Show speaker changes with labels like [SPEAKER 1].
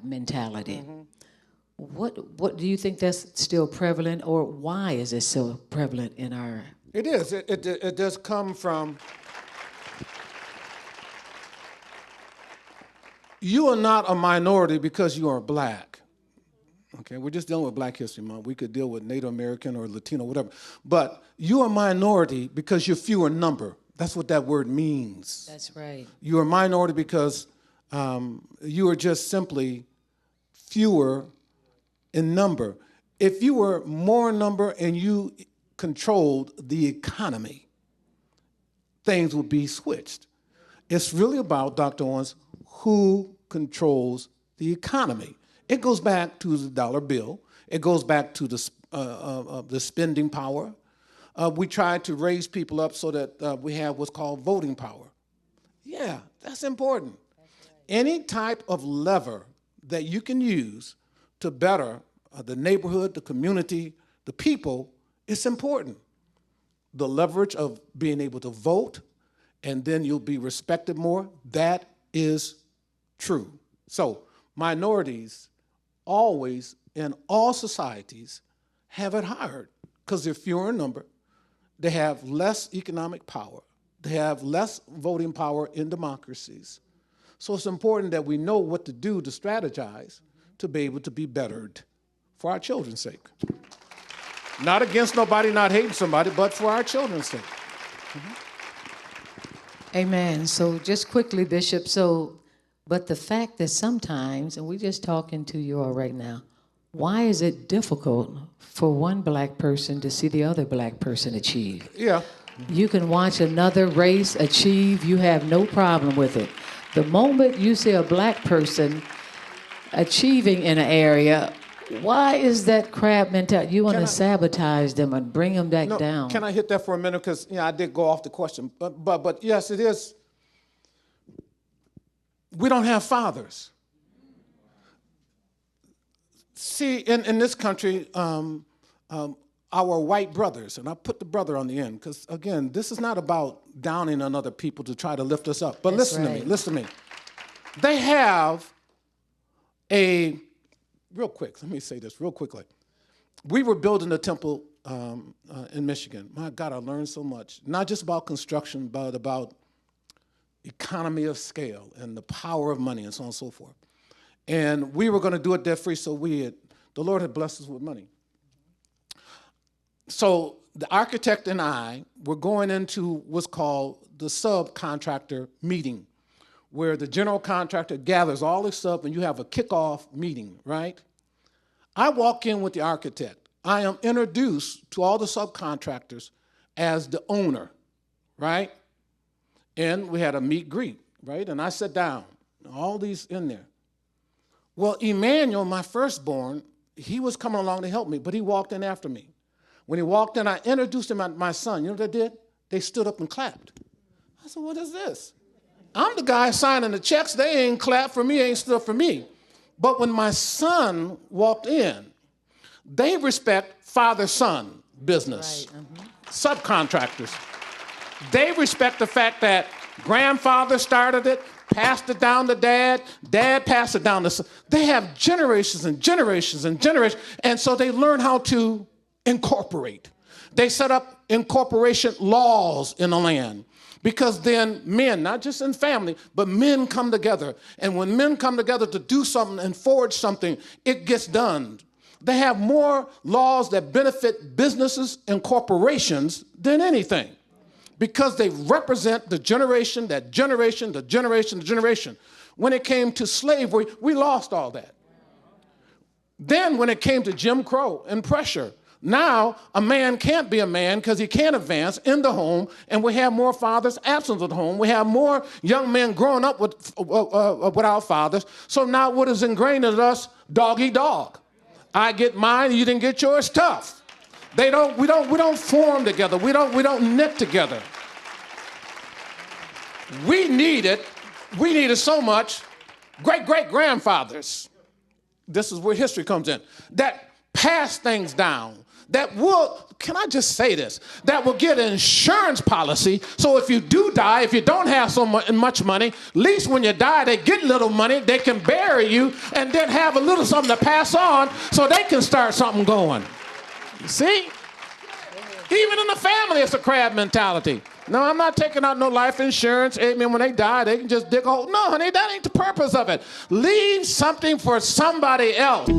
[SPEAKER 1] mentality. What do you think that's still prevalent, or why is it so prevalent in our?
[SPEAKER 2] It is. It does come from. You are not a minority because you are black. Okay, we're just dealing with Black History Month. We could deal with Native American or Latino, whatever. But you're a minority because you're fewer in number. That's what that word means.
[SPEAKER 1] That's right.
[SPEAKER 2] You're a minority because you are just simply fewer in number. If you were more in number and you controlled the economy, things would be switched. It's really about, Dr. Owens, who controls the economy. It goes back to the dollar bill. It goes back to the spending power. We try to raise people up so that we have what's called voting power. Yeah, that's important. That's right. Any type of lever that you can use to better the neighborhood, the community, the people, it's important. The leverage of being able to vote, and then you'll be respected more, that is true. So minorities always in all societies have it hard because they're fewer in number. They have less economic power. They have less voting power in democracies. So it's important that we know what to do to strategize to be able to be bettered for our children's sake. Not against nobody, not hating somebody, but for our children's sake.
[SPEAKER 1] Amen. So just quickly, Bishop, but the fact that sometimes, and we're just talking to you all right now, why is it difficult for one black person to see the other black person achieve?
[SPEAKER 2] Yeah.
[SPEAKER 1] You can watch another race achieve, you have no problem with it. The moment you see a black person achieving in an area, why is that crab mentality? You want to sabotage them and bring them back down.
[SPEAKER 2] Can I hit that for a minute? Because I did go off the question. But yes, it is. We don't have fathers. See, in this country, our white brothers, and I put the brother on the end, because, again, this is not about downing on other people to try to lift us up. But listen to me. They have real quick, let me say this real quickly. We were building a temple in Michigan. My God, I learned so much, not just about construction, but about economy of scale and the power of money and so on and so forth. And we were going to do it debt-free, so the Lord had blessed us with money. So the architect and I were going into what's called the subcontractor meeting, where the general contractor gathers all this up and you have a kickoff meeting, right? I walk in with the architect. I am introduced to all the subcontractors as the owner, right? And we had a meet greet, right? And I sat down, all these in there. Well, Emmanuel, my firstborn, he was coming along to help me, but he walked in after me. When he walked in, I introduced him to my son. You know what they did? They stood up and clapped. I said, what is this? I'm the guy signing the checks. They ain't clapped for me, ain't stood up for me. But when my son walked in, they respect father-son business, subcontractors. They respect the fact that grandfather started it, passed it down to dad, dad passed it down to son. They have generations and generations and generations, and so they learn how to incorporate. They set up incorporation laws in the land. Because then men, not just in family, but men come together. And when men come together to do something and forge something, it gets done. They have more laws that benefit businesses and corporations than anything. Because they represent the generation, that generation, the generation, the generation. When it came to slavery, we lost all that. Then when it came to Jim Crow and pressure, now a man can't be a man because he can't advance in the home, and we have more fathers absent at home. We have more young men growing up without fathers. So now what is ingrained in us? Dog eat dog. I get mine, you didn't get yours. Tough. We don't form together. We don't knit together. We need it so much. Great-great-grandfathers, this is where history comes in, that passed things down that will, can I just say this, that will get an insurance policy, so if you do die, if you don't have so much money, at least when you die, they get little money, they can bury you, and then have a little something to pass on so they can start something going. See? Even in the family, it's a crab mentality. No, I'm not taking out no life insurance. Amen. When they die, they can just dig a hole. No, honey, that ain't the purpose of it. Leave something for somebody else.